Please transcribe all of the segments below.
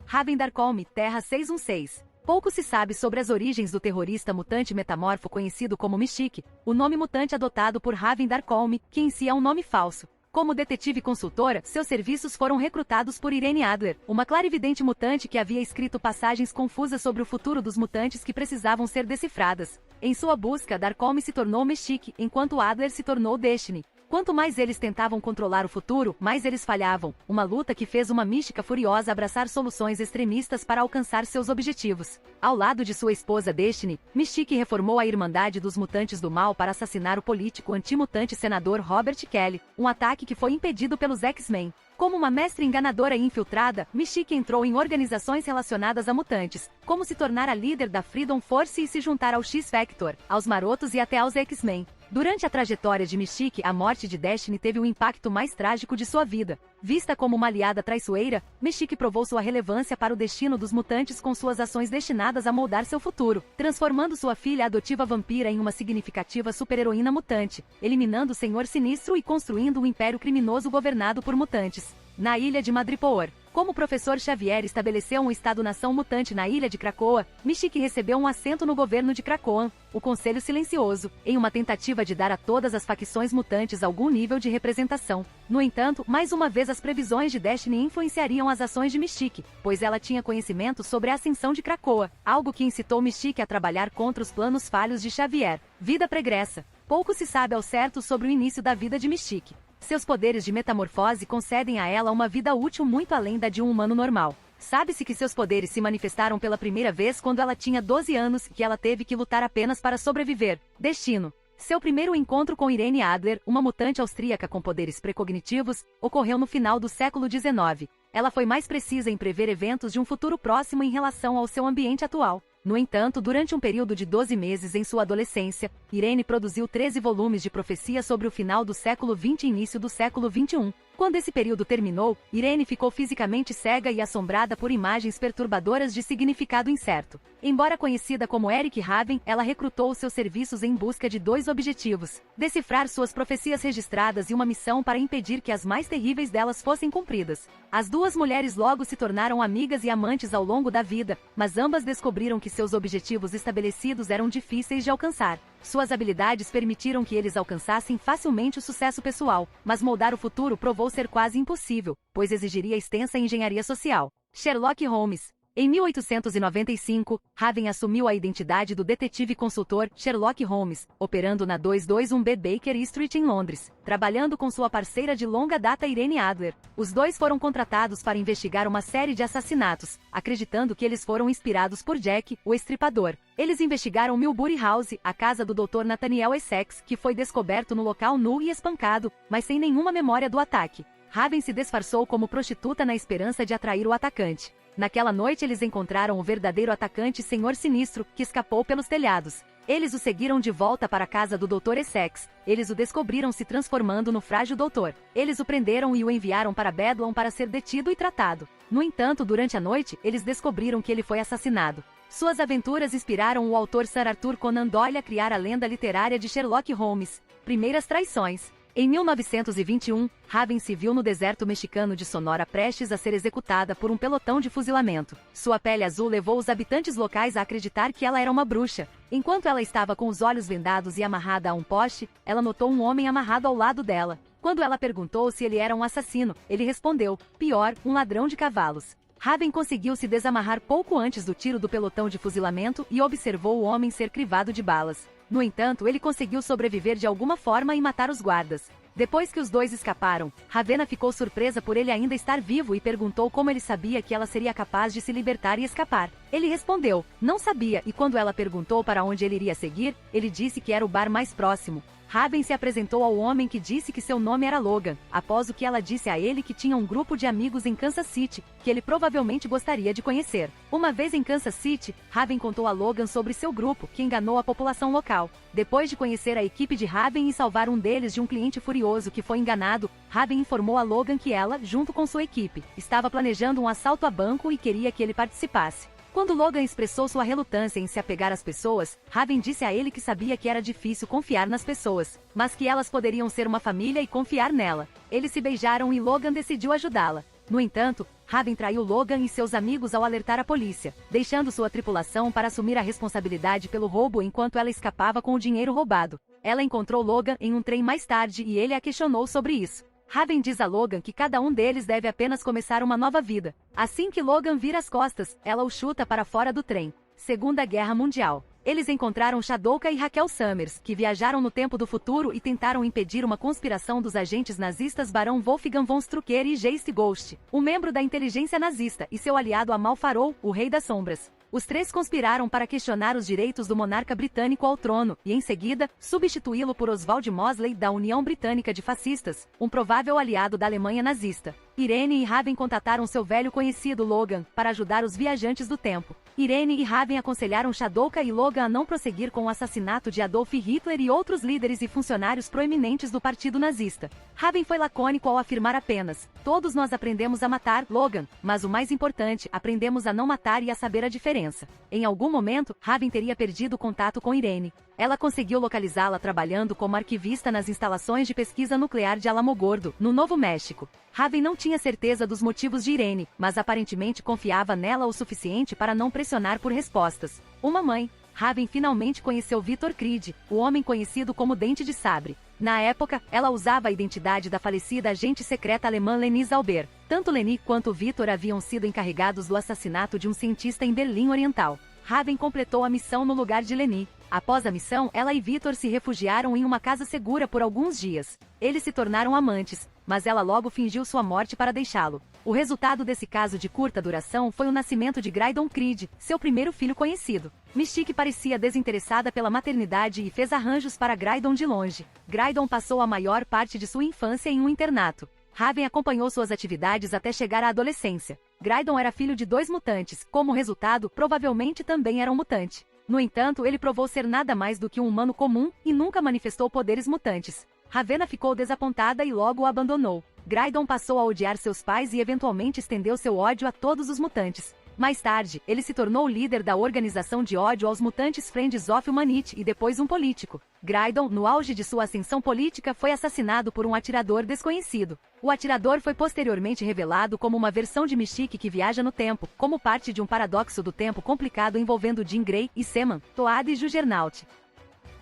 Raven Darkholme, Terra 616. Pouco se sabe sobre as origens do terrorista mutante metamorfo conhecido como Mystique, o nome mutante adotado por Raven Darkholme, que em si é um nome falso. Como detetive consultora, seus serviços foram recrutados por Irene Adler, uma clarividente mutante que havia escrito passagens confusas sobre o futuro dos mutantes que precisavam ser decifradas. Em sua busca, Darkholme se tornou Mystique, enquanto Adler se tornou Destiny. Quanto mais eles tentavam controlar o futuro, mais eles falhavam, uma luta que fez uma mística furiosa abraçar soluções extremistas para alcançar seus objetivos. Ao lado de sua esposa Destiny, Mystique reformou a Irmandade dos Mutantes do Mal para assassinar o político antimutante senador Robert Kelly, um ataque que foi impedido pelos X-Men. Como uma mestre enganadora e infiltrada, Mystique entrou em organizações relacionadas a mutantes, como se tornar a líder da Freedom Force e se juntar ao X-Factor, aos Marotos e até aos X-Men. Durante a trajetória de Mystique, a morte de Destiny teve o impacto mais trágico de sua vida. Vista como uma aliada traiçoeira, Mystique provou sua relevância para o destino dos mutantes com suas ações destinadas a moldar seu futuro, transformando sua filha adotiva vampira em uma significativa super-heroína mutante, eliminando o Senhor Sinistro e construindo um império criminoso governado por mutantes. Na ilha de Madripoor. Como o professor Xavier estabeleceu um Estado-nação mutante na ilha de Krakoa, Mystique recebeu um assento no governo de Krakoa, o Conselho Silencioso, em uma tentativa de dar a todas as facções mutantes algum nível de representação. No entanto, mais uma vez as previsões de Destiny influenciariam as ações de Mystique, pois ela tinha conhecimento sobre a ascensão de Krakoa, algo que incitou Mystique a trabalhar contra os planos falhos de Xavier. Vida pregressa. Pouco se sabe ao certo sobre o início da vida de Mystique. Seus poderes de metamorfose concedem a ela uma vida útil muito além da de um humano normal. Sabe-se que seus poderes se manifestaram pela primeira vez quando ela tinha 12 anos e que ela teve que lutar apenas para sobreviver. Destino. Seu primeiro encontro com Irene Adler, uma mutante austríaca com poderes precognitivos, ocorreu no final do século XIX. Ela foi mais precisa em prever eventos de um futuro próximo em relação ao seu ambiente atual. No entanto, durante um período de 12 meses em sua adolescência, Irene produziu 13 volumes de profecia sobre o final do século XX e início do século XXI. Quando esse período terminou, Irene ficou fisicamente cega e assombrada por imagens perturbadoras de significado incerto. Embora conhecida como Eric Raven, ela recrutou seus serviços em busca de dois objetivos: decifrar suas profecias registradas e uma missão para impedir que as mais terríveis delas fossem cumpridas. As duas mulheres logo se tornaram amigas e amantes ao longo da vida, mas ambas descobriram que seus objetivos estabelecidos eram difíceis de alcançar. Suas habilidades permitiram que eles alcançassem facilmente o sucesso pessoal, mas moldar o futuro provou ser quase impossível, pois exigiria extensa engenharia social. Sherlock Holmes. Em 1895, Raven assumiu a identidade do detetive consultor Sherlock Holmes, operando na 221B Baker Street em Londres, trabalhando com sua parceira de longa data Irene Adler. Os dois foram contratados para investigar uma série de assassinatos, acreditando que eles foram inspirados por Jack, o Estripador. Eles investigaram Milbury House, a casa do Dr. Nathaniel Essex, que foi descoberto no local nu e espancado, mas sem nenhuma memória do ataque. Raven se disfarçou como prostituta na esperança de atrair o atacante. Naquela noite eles encontraram o verdadeiro atacante Senhor Sinistro, que escapou pelos telhados. Eles o seguiram de volta para a casa do Dr. Essex. Eles o descobriram se transformando no frágil doutor. Eles o prenderam e o enviaram para Bedlam para ser detido e tratado. No entanto, durante a noite, eles descobriram que ele foi assassinado. Suas aventuras inspiraram o autor Sir Arthur Conan Doyle a criar a lenda literária de Sherlock Holmes. Primeiras traições. Em 1921, Raven se viu no deserto mexicano de Sonora prestes a ser executada por um pelotão de fuzilamento. Sua pele azul levou os habitantes locais a acreditar que ela era uma bruxa. Enquanto ela estava com os olhos vendados e amarrada a um poste, ela notou um homem amarrado ao lado dela. Quando ela perguntou se ele era um assassino, ele respondeu: pior, um ladrão de cavalos. Raven conseguiu se desamarrar pouco antes do tiro do pelotão de fuzilamento e observou o homem ser crivado de balas. No entanto, ele conseguiu sobreviver de alguma forma e matar os guardas. Depois que os dois escaparam, Ravenna ficou surpresa por ele ainda estar vivo e perguntou como ele sabia que ela seria capaz de se libertar e escapar. Ele respondeu: não sabia, e quando ela perguntou para onde ele iria seguir, ele disse que era o bar mais próximo. Raven se apresentou ao homem que disse que seu nome era Logan, após o que ela disse a ele que tinha um grupo de amigos em Kansas City, que ele provavelmente gostaria de conhecer. Uma vez em Kansas City, Raven contou a Logan sobre seu grupo, que enganou a população local. Depois de conhecer a equipe de Raven e salvar um deles de um cliente furioso que foi enganado, Raven informou a Logan que ela, junto com sua equipe, estava planejando um assalto a banco e queria que ele participasse. Quando Logan expressou sua relutância em se apegar às pessoas, Raven disse a ele que sabia que era difícil confiar nas pessoas, mas que elas poderiam ser uma família e confiar nela. Eles se beijaram e Logan decidiu ajudá-la. No entanto, Raven traiu Logan e seus amigos ao alertar a polícia, deixando sua tripulação para assumir a responsabilidade pelo roubo enquanto ela escapava com o dinheiro roubado. Ela encontrou Logan em um trem mais tarde e ele a questionou sobre isso. Raven diz a Logan que cada um deles deve apenas começar uma nova vida. Assim que Logan vira as costas, ela o chuta para fora do trem. Segunda Guerra Mundial. Eles encontraram Shadoka e Raquel Summers, que viajaram no tempo do futuro e tentaram impedir uma conspiração dos agentes nazistas Barão Wolfgang von Strucker e Geist Ghost, um membro da inteligência nazista, e seu aliado Amal Farrow, o Rei das Sombras. Os três conspiraram para questionar os direitos do monarca britânico ao trono e, em seguida, substituí-lo por Oswald Mosley da União Britânica de Fascistas, um provável aliado da Alemanha nazista. Irene e Raven contataram seu velho conhecido Logan para ajudar os viajantes do tempo. Irene e Raven aconselharam Shadoka e Logan a não prosseguir com o assassinato de Adolf Hitler e outros líderes e funcionários proeminentes do partido nazista. Raven foi lacônico ao afirmar apenas: "Todos nós aprendemos a matar, Logan, mas o mais importante, aprendemos a não matar e a saber a diferença." Em algum momento, Raven teria perdido o contato com Irene. Ela conseguiu localizá-la trabalhando como arquivista nas instalações de pesquisa nuclear de Alamogordo, no Novo México. Raven não tinha certeza dos motivos de Irene, mas aparentemente confiava nela o suficiente para não pressionar por respostas. Uma mãe. Raven finalmente conheceu Victor Creed, o homem conhecido como Dente de Sabre. Na época, ela usava a identidade da falecida agente secreta alemã Leni Zauber. Tanto Leni quanto Victor haviam sido encarregados do assassinato de um cientista em Berlim Oriental. Raven completou a missão no lugar de Leni. Após a missão, ela e Victor se refugiaram em uma casa segura por alguns dias. Eles se tornaram amantes, mas ela logo fingiu sua morte para deixá-lo. O resultado desse caso de curta duração foi o nascimento de Graydon Creed, seu primeiro filho conhecido. Mystique parecia desinteressada pela maternidade e fez arranjos para Graydon de longe. Graydon passou a maior parte de sua infância em um internato. Raven acompanhou suas atividades até chegar à adolescência. Graydon era filho de 2 mutantes, como resultado, provavelmente também era um mutante. No entanto, ele provou ser nada mais do que um humano comum e nunca manifestou poderes mutantes. Ravenna ficou desapontada e logo o abandonou. Graydon passou a odiar seus pais e eventualmente estendeu seu ódio a todos os mutantes. Mais tarde, ele se tornou o líder da organização de ódio aos mutantes Friends of Humanity e depois um político. Graydon, no auge de sua ascensão política, foi assassinado por um atirador desconhecido. O atirador foi posteriormente revelado como uma versão de Mystique que viaja no tempo, como parte de um paradoxo do tempo complicado envolvendo Jean Grey e Seaman, Toad e Juggernaut.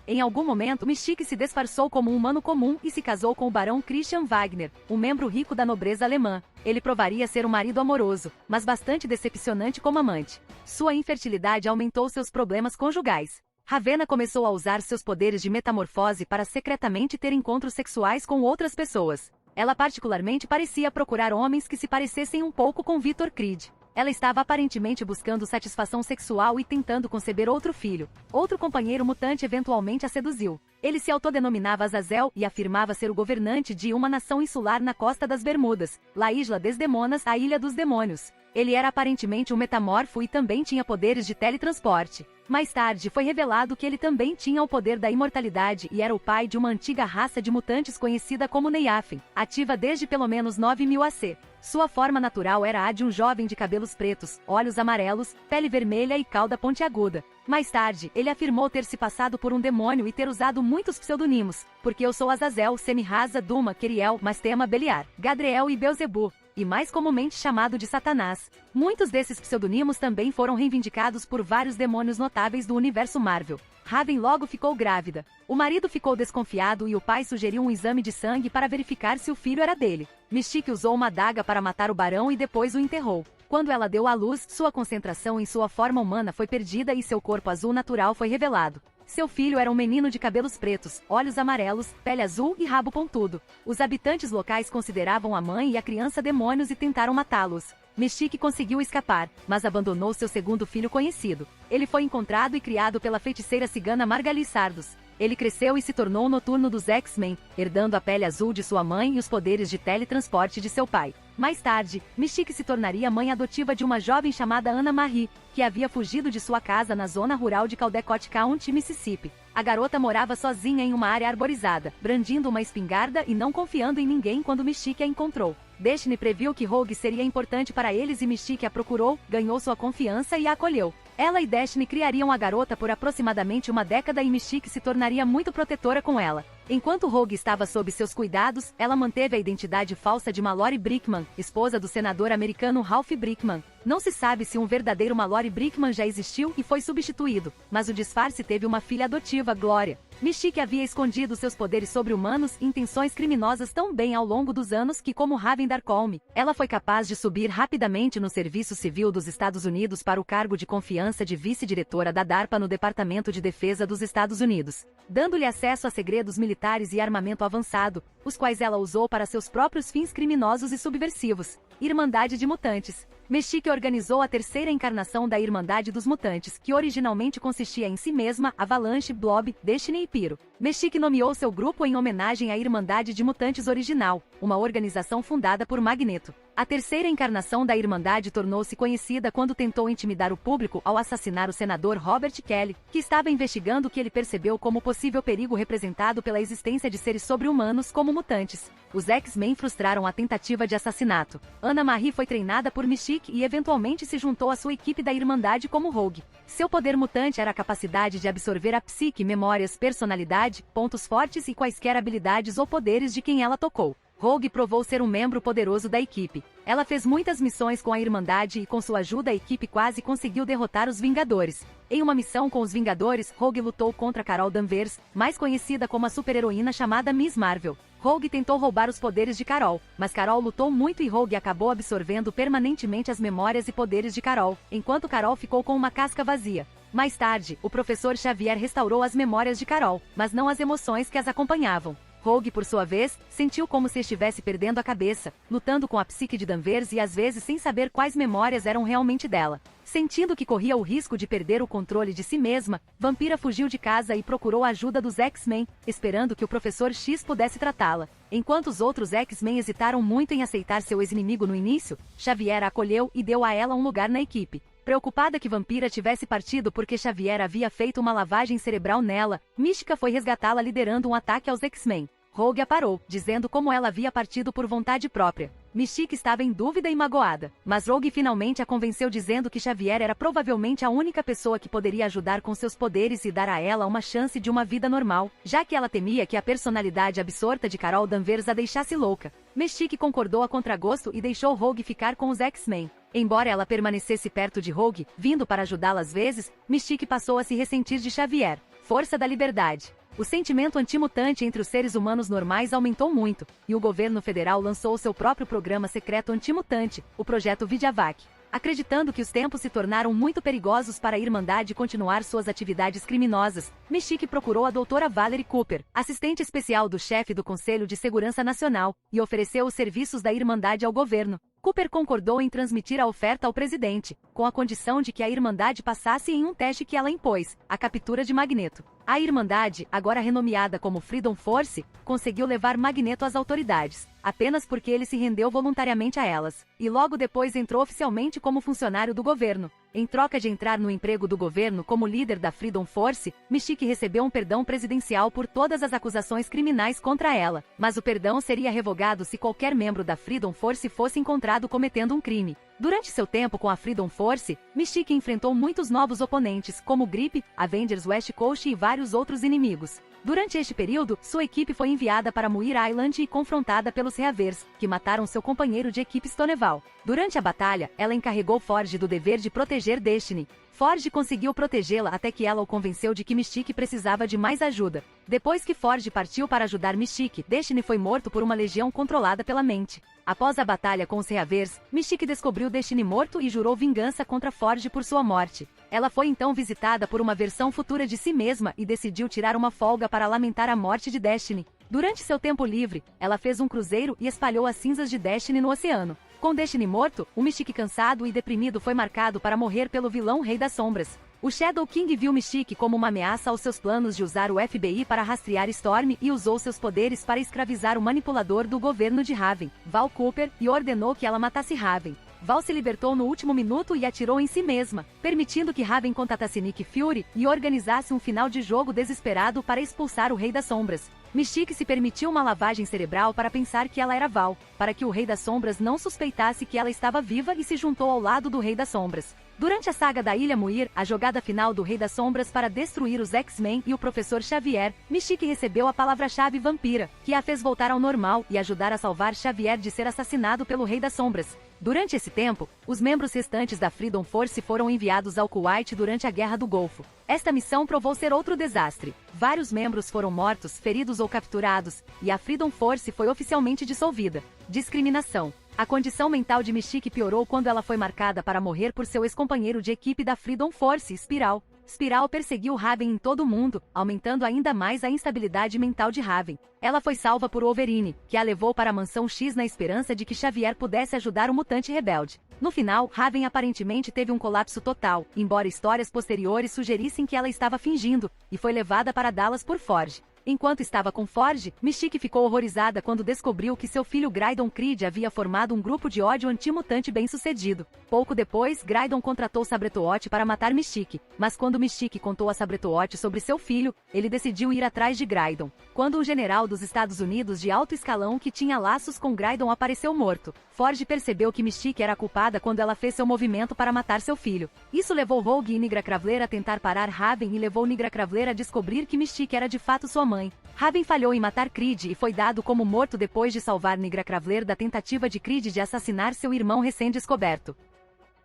Em algum momento, Mystique se disfarçou como um humano comum e se casou com o barão Christian Wagner, um membro rico da nobreza alemã. Ele provaria ser um marido amoroso, mas bastante decepcionante como amante. Sua infertilidade aumentou seus problemas conjugais. Ravenna começou a usar seus poderes de metamorfose para secretamente ter encontros sexuais com outras pessoas. Ela particularmente parecia procurar homens que se parecessem um pouco com Victor Creed. Ela estava aparentemente buscando satisfação sexual e tentando conceber outro filho. Outro companheiro mutante eventualmente a seduziu. Ele se autodenominava Azazel e afirmava ser o governante de uma nação insular na costa das Bermudas, La Isla Desdemonas, a Ilha dos Demônios. Ele era aparentemente um metamorfo e também tinha poderes de teletransporte. Mais tarde foi revelado que ele também tinha o poder da imortalidade e era o pai de uma antiga raça de mutantes conhecida como Neyafin, ativa desde pelo menos 9000 AC. Sua forma natural era a de um jovem de cabelos pretos, olhos amarelos, pele vermelha e cauda pontiaguda. Mais tarde, ele afirmou ter se passado por um demônio e ter usado muitos pseudonimos, porque eu sou Azazel, Semiraza, Duma, Queriel, Mastema, Beliar, Gadriel e Beelzebu, e mais comumente chamado de Satanás. Muitos desses pseudonimos também foram reivindicados por vários demônios notáveis do universo Marvel. Raven logo ficou grávida. O marido ficou desconfiado e o pai sugeriu um exame de sangue para verificar se o filho era dele. Mystique usou uma adaga para matar o barão e depois o enterrou. Quando ela deu à luz, sua concentração em sua forma humana foi perdida e seu corpo azul natural foi revelado. Seu filho era um menino de cabelos pretos, olhos amarelos, pele azul e rabo pontudo. Os habitantes locais consideravam a mãe e a criança demônios e tentaram matá-los. Mystique conseguiu escapar, mas abandonou seu segundo filho conhecido. Ele foi encontrado e criado pela feiticeira cigana Margali Sardos. Ele cresceu e se tornou o noturno dos X-Men, herdando a pele azul de sua mãe e os poderes de teletransporte de seu pai. Mais tarde, Mystique se tornaria mãe adotiva de uma jovem chamada Anna Marie, que havia fugido de sua casa na zona rural de Caldecott County, Mississippi. A garota morava sozinha em uma área arborizada, brandindo uma espingarda e não confiando em ninguém quando Mystique a encontrou. Destiny previu que Rogue seria importante para eles e Mystique a procurou, ganhou sua confiança e a acolheu. Ela e Destiny criariam a garota por aproximadamente uma década e Mystique se tornaria muito protetora com ela. Enquanto Rogue estava sob seus cuidados, ela manteve a identidade falsa de Mallory Brickman, esposa do senador americano Ralph Brickman. Não se sabe se um verdadeiro Mallory Brickman já existiu e foi substituído, mas o disfarce teve uma filha adotiva, Gloria. Mystique havia escondido seus poderes sobre-humanos e intenções criminosas tão bem ao longo dos anos que, como Raven Darkholme, ela foi capaz de subir rapidamente no Serviço Civil dos Estados Unidos para o cargo de confiança de vice-diretora da DARPA no Departamento de Defesa dos Estados Unidos, dando-lhe acesso a segredos militares e armamento avançado, os quais ela usou para seus próprios fins criminosos e subversivos. Irmandade de Mutantes. Mystique organizou a terceira encarnação da Irmandade dos Mutantes, que originalmente consistia em si mesma, Avalanche, Blob, Destiny e Pyro. Mystique nomeou seu grupo em homenagem à Irmandade de Mutantes original, uma organização fundada por Magneto. A terceira encarnação da Irmandade tornou-se conhecida quando tentou intimidar o público ao assassinar o senador Robert Kelly, que estava investigando o que ele percebeu como possível perigo representado pela existência de seres sobre-humanos como mutantes. Os X-Men frustraram a tentativa de assassinato. Anna Marie foi treinada por Mystique e eventualmente se juntou à sua equipe da Irmandade como Rogue. Seu poder mutante era a capacidade de absorver a psique, memórias, personalidade, pontos fortes e quaisquer habilidades ou poderes de quem ela tocou. Rogue provou ser um membro poderoso da equipe. Ela fez muitas missões com a Irmandade e com sua ajuda a equipe quase conseguiu derrotar os Vingadores. Em uma missão com os Vingadores, Rogue lutou contra Carol Danvers, mais conhecida como a super-heroína chamada Miss Marvel. Rogue tentou roubar os poderes de Carol, mas Carol lutou muito e Rogue acabou absorvendo permanentemente as memórias e poderes de Carol, enquanto Carol ficou com uma casca vazia. Mais tarde, o professor Xavier restaurou as memórias de Carol, mas não as emoções que as acompanhavam. Rogue, por sua vez, sentiu como se estivesse perdendo a cabeça, lutando com a psique de Danvers e às vezes sem saber quais memórias eram realmente dela. Sentindo que corria o risco de perder o controle de si mesma, Vampira fugiu de casa e procurou a ajuda dos X-Men, esperando que o Professor X pudesse tratá-la. Enquanto os outros X-Men hesitaram muito em aceitar seu ex-inimigo no início, Xavier a acolheu e deu a ela um lugar na equipe. Preocupada que Vampira tivesse partido porque Xavier havia feito uma lavagem cerebral nela, Mística foi resgatá-la liderando um ataque aos X-Men. Rogue a parou, dizendo como ela havia partido por vontade própria. Mystique estava em dúvida e magoada, mas Rogue finalmente a convenceu dizendo que Xavier era provavelmente a única pessoa que poderia ajudar com seus poderes e dar a ela uma chance de uma vida normal, já que ela temia que a personalidade absorta de Carol Danvers a deixasse louca. Mystique concordou a contragosto e deixou Rogue ficar com os X-Men. Embora ela permanecesse perto de Rogue, vindo para ajudá-la às vezes, Mystique passou a se ressentir de Xavier. Força da liberdade. O sentimento antimutante entre os seres humanos normais aumentou muito, e o governo federal lançou seu próprio programa secreto antimutante, o Projeto Vidyavac. Acreditando que os tempos se tornaram muito perigosos para a Irmandade continuar suas atividades criminosas, Mystique procurou a doutora Valerie Cooper, assistente especial do chefe do Conselho de Segurança Nacional, e ofereceu os serviços da Irmandade ao governo. Cooper concordou em transmitir a oferta ao presidente, com a condição de que a Irmandade passasse em um teste que ela impôs, a captura de Magneto. A Irmandade, agora renomeada como Freedom Force, conseguiu levar Magneto às autoridades, apenas porque ele se rendeu voluntariamente a elas, e logo depois entrou oficialmente como funcionário do governo. Em troca de entrar no emprego do governo como líder da Freedom Force, Mystique recebeu um perdão presidencial por todas as acusações criminais contra ela, mas o perdão seria revogado se qualquer membro da Freedom Force fosse encontrado cometendo um crime. Durante seu tempo com a Freedom Force, Mystique enfrentou muitos novos oponentes, como Grip, Avengers West Coast e vários outros inimigos. Durante este período, sua equipe foi enviada para Muir Island e confrontada pelos Reavers, que mataram seu companheiro de equipe Stoneval. Durante a batalha, ela encarregou Forge do dever de proteger Destiny. Forge conseguiu protegê-la até que ela o convenceu de que Mystique precisava de mais ajuda. Depois que Forge partiu para ajudar Mystique, Destiny foi morto por uma legião controlada pela mente. Após a batalha com os Reavers, Mystique descobriu Destiny morto e jurou vingança contra Forge por sua morte. Ela foi então visitada por uma versão futura de si mesma e decidiu tirar uma folga para lamentar a morte de Destiny. Durante seu tempo livre, ela fez um cruzeiro e espalhou as cinzas de Destiny no oceano. Com Destiny morto, o Mystique cansado e deprimido foi marcado para morrer pelo vilão Rei das Sombras. O Shadow King viu Mystique como uma ameaça aos seus planos de usar o FBI para rastrear Storm e usou seus poderes para escravizar o manipulador do governo de Raven, Val Cooper, e ordenou que ela matasse Raven. Val se libertou no último minuto e atirou em si mesma, permitindo que Raven contatasse Nick Fury e organizasse um final de jogo desesperado para expulsar o Rei das Sombras. Mystique se permitiu uma lavagem cerebral para pensar que ela era Val, para que o Rei das Sombras não suspeitasse que ela estava viva e se juntou ao lado do Rei das Sombras. Durante a saga da Ilha Muir, a jogada final do Rei das Sombras para destruir os X-Men e o Professor Xavier, Mystique recebeu a palavra-chave Vampira, que a fez voltar ao normal e ajudar a salvar Xavier de ser assassinado pelo Rei das Sombras. Durante esse tempo, os membros restantes da Freedom Force foram enviados ao Kuwait durante a Guerra do Golfo. Esta missão provou ser outro desastre. Vários membros foram mortos, feridos ou capturados, e a Freedom Force foi oficialmente dissolvida. Discriminação. A condição mental de Mystique piorou quando ela foi marcada para morrer por seu ex-companheiro de equipe da Freedom Force, Spiral. Spiral perseguiu Raven em todo o mundo, aumentando ainda mais a instabilidade mental de Raven. Ela foi salva por Wolverine, que a levou para a Mansão X na esperança de que Xavier pudesse ajudar o mutante rebelde. No final, Raven aparentemente teve um colapso total, embora histórias posteriores sugerissem que ela estava fingindo, e foi levada para Dallas por Forge. Enquanto estava com Forge, Mystique ficou horrorizada quando descobriu que seu filho Graydon Creed havia formado um grupo de ódio anti-mutante bem-sucedido. Pouco depois, Graydon contratou Sabretoot para matar Mystique, mas quando Mystique contou a Sabretoot sobre seu filho, ele decidiu ir atrás de Graydon. Quando um general dos Estados Unidos de alto escalão que tinha laços com Graydon apareceu morto, Forge percebeu que Mystique era culpada quando ela fez seu movimento para matar seu filho. Isso levou Rogue e Nigra Cravler a tentar parar Raven e levou Nigra Cravler a descobrir que Mystique era de fato sua mãe. Raven falhou em matar Creed e foi dado como morto depois de salvar Nigra Cravler da tentativa de Creed de assassinar seu irmão recém-descoberto.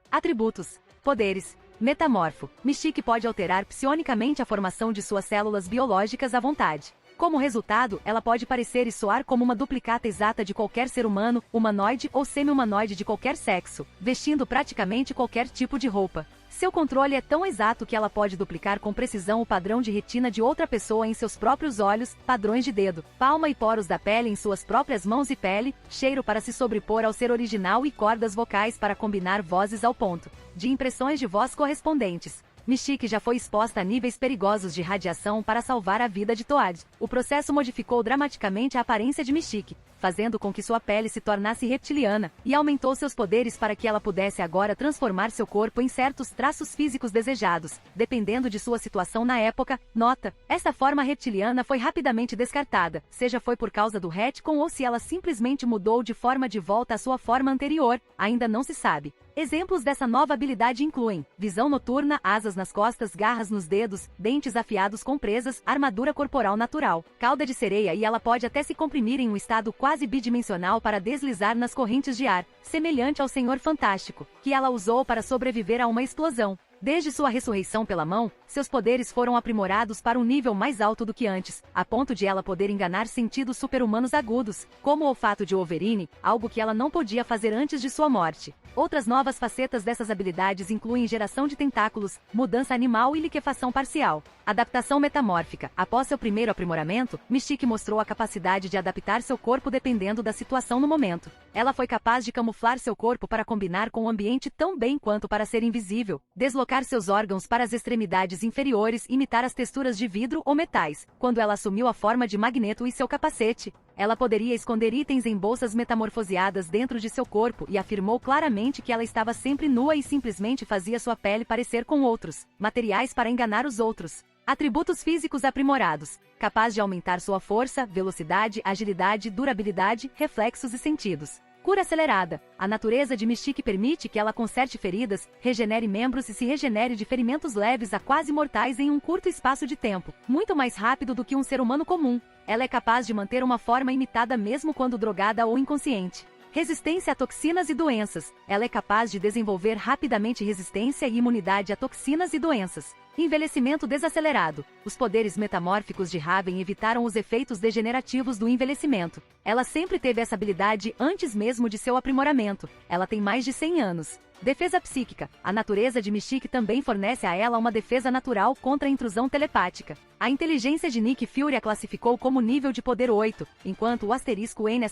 Atributos. Poderes. Metamorfo. Mystique pode alterar psionicamente a formação de suas células biológicas à vontade. Como resultado, ela pode parecer e soar como uma duplicata exata de qualquer ser humano, humanoide ou semi-humanoide de qualquer sexo, vestindo praticamente qualquer tipo de roupa. Seu controle é tão exato que ela pode duplicar com precisão o padrão de retina de outra pessoa em seus próprios olhos, padrões de dedo, palma e poros da pele em suas próprias mãos e pele, cheiro para se sobrepor ao ser original e cordas vocais para combinar vozes ao ponto de impressões de voz correspondentes. Mystique já foi exposta a níveis perigosos de radiação para salvar a vida de Toad. O processo modificou dramaticamente a aparência de Mystique, fazendo com que sua pele se tornasse reptiliana, e aumentou seus poderes para que ela pudesse agora transformar seu corpo em certos traços físicos desejados, dependendo de sua situação na época. Nota: essa forma reptiliana foi rapidamente descartada, seja foi por causa do retcon ou se ela simplesmente mudou de forma de volta à sua forma anterior, ainda não se sabe. Exemplos dessa nova habilidade incluem visão noturna, asas nas costas, garras nos dedos, dentes afiados com presas, armadura corporal natural, cauda de sereia e ela pode até se comprimir em um estado quase bidimensional para deslizar nas correntes de ar, semelhante ao Senhor Fantástico, que ela usou para sobreviver a uma explosão. Desde sua ressurreição pela mão, seus poderes foram aprimorados para um nível mais alto do que antes, a ponto de ela poder enganar sentidos super-humanos agudos, como o olfato de Wolverine, algo que ela não podia fazer antes de sua morte. Outras novas facetas dessas habilidades incluem geração de tentáculos, mudança animal e liquefação parcial. Adaptação metamórfica. Após seu primeiro aprimoramento, Mystique mostrou a capacidade de adaptar seu corpo dependendo da situação no momento. Ela foi capaz de camuflar seu corpo para combinar com o ambiente tão bem quanto para ser invisível, deslocar seus órgãos para as extremidades inferiores e imitar as texturas de vidro ou metais. Quando ela assumiu a forma de Magneto e seu capacete, ela poderia esconder itens em bolsas metamorfoseadas dentro de seu corpo e afirmou claramente que ela estava sempre nua e simplesmente fazia sua pele parecer com outros materiais para enganar os outros. Atributos físicos aprimorados. Capaz de aumentar sua força, velocidade, agilidade, durabilidade, reflexos e sentidos. Cura acelerada. A natureza de Mystique permite que ela conserte feridas, regenere membros e se regenere de ferimentos leves a quase mortais em um curto espaço de tempo, muito mais rápido do que um ser humano comum. Ela é capaz de manter uma forma imitada mesmo quando drogada ou inconsciente. Resistência a toxinas e doenças. Ela é capaz de desenvolver rapidamente resistência e imunidade a toxinas e doenças. Envelhecimento desacelerado. Os poderes metamórficos de Raven evitaram os efeitos degenerativos do envelhecimento. Ela sempre teve essa habilidade antes mesmo de seu aprimoramento. Ela tem mais de 100 anos. Defesa psíquica. A natureza de Mystique também fornece a ela uma defesa natural contra a intrusão telepática. A inteligência de Nick Fury a classificou como nível de poder 8, enquanto o *N*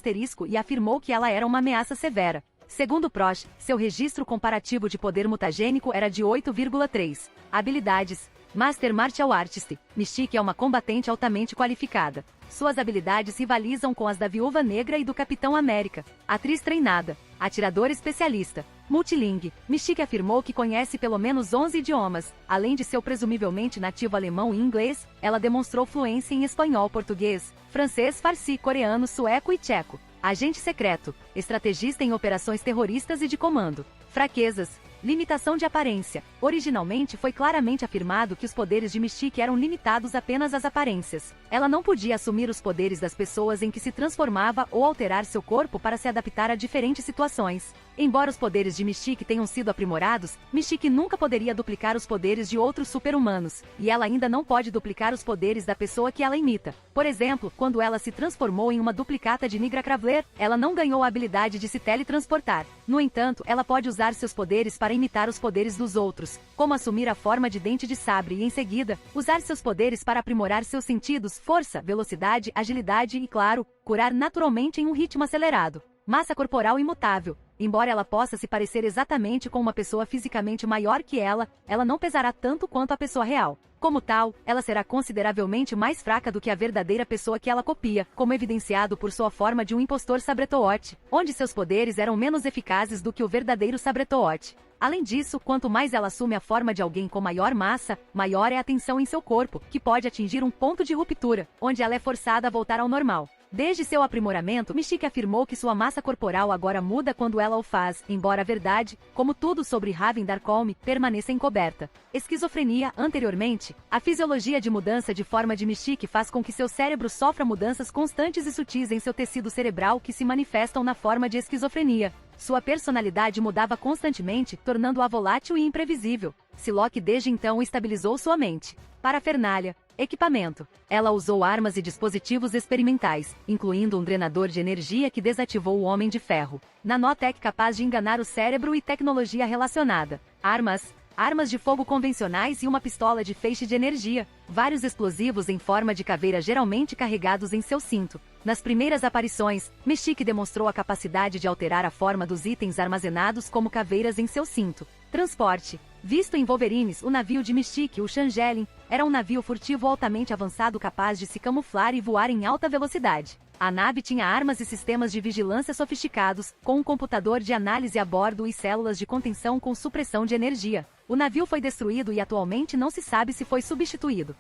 e afirmou que ela era uma ameaça severa. Segundo Prosh, seu registro comparativo de poder mutagênico era de 8,3. Habilidades. Master Martial Artist. Mystique é uma combatente altamente qualificada. Suas habilidades rivalizam com as da Viúva Negra e do Capitão América. Atriz treinada. Atirador especialista. Multilingue. Mystique afirmou que conhece pelo menos 11 idiomas. Além de seu presumivelmente nativo alemão e inglês, ela demonstrou fluência em espanhol, português, francês, farsi, coreano, sueco e tcheco. Agente secreto. Estrategista em operações terroristas e de comando. Fraquezas. Limitação de aparência. Originalmente foi claramente afirmado que os poderes de Mystique eram limitados apenas às aparências. Ela não podia assumir os poderes das pessoas em que se transformava ou alterar seu corpo para se adaptar a diferentes situações. Embora os poderes de Mystique tenham sido aprimorados, Mystique nunca poderia duplicar os poderes de outros super-humanos, e ela ainda não pode duplicar os poderes da pessoa que ela imita. Por exemplo, quando ela se transformou em uma duplicata de Nigra Cravler, ela não ganhou a habilidade de se teletransportar. No entanto, ela pode usar seus poderes para imitar os poderes dos outros, como assumir a forma de Dente de Sabre e, em seguida, usar seus poderes para aprimorar seus sentidos, força, velocidade, agilidade e, claro, curar naturalmente em um ritmo acelerado. Massa corporal imutável. Embora ela possa se parecer exatamente com uma pessoa fisicamente maior que ela não pesará tanto quanto a pessoa real. Como tal, ela será consideravelmente mais fraca do que a verdadeira pessoa que ela copia, como evidenciado por sua forma de um impostor Sabretoot, onde seus poderes eram menos eficazes do que o verdadeiro Sabretoot. Além disso, quanto mais ela assume a forma de alguém com maior massa, maior é a tensão em seu corpo, que pode atingir um ponto de ruptura, onde ela é forçada a voltar ao normal. Desde seu aprimoramento, Mystique afirmou que sua massa corporal agora muda quando ela o faz, embora a verdade, como tudo sobre Raven Darkholme, permaneça encoberta. Esquizofrenia. Anteriormente, a fisiologia de mudança de forma de Mystique faz com que seu cérebro sofra mudanças constantes e sutis em seu tecido cerebral que se manifestam na forma de esquizofrenia. Sua personalidade mudava constantemente, tornando-a volátil e imprevisível. Psylocke desde então estabilizou sua mente. Parafernália. Equipamento. Ela usou armas e dispositivos experimentais, incluindo um drenador de energia que desativou o Homem de Ferro. Nanotech capaz de enganar o cérebro e tecnologia relacionada. Armas de fogo convencionais e uma pistola de feixe de energia. Vários explosivos em forma de caveira geralmente carregados em seu cinto. Nas primeiras aparições, Mystique demonstrou a capacidade de alterar a forma dos itens armazenados como caveiras em seu cinto. Transporte. Visto em Wolverines, o navio de Mystique, o Changeling, era um navio furtivo altamente avançado capaz de se camuflar e voar em alta velocidade. A nave tinha armas e sistemas de vigilância sofisticados, com um computador de análise a bordo e células de contenção com supressão de energia. O navio foi destruído e atualmente não se sabe se foi substituído.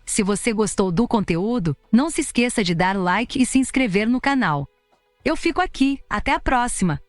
Se você gostou do conteúdo, não se esqueça de dar like e se inscrever no canal. Eu fico aqui, até a próxima!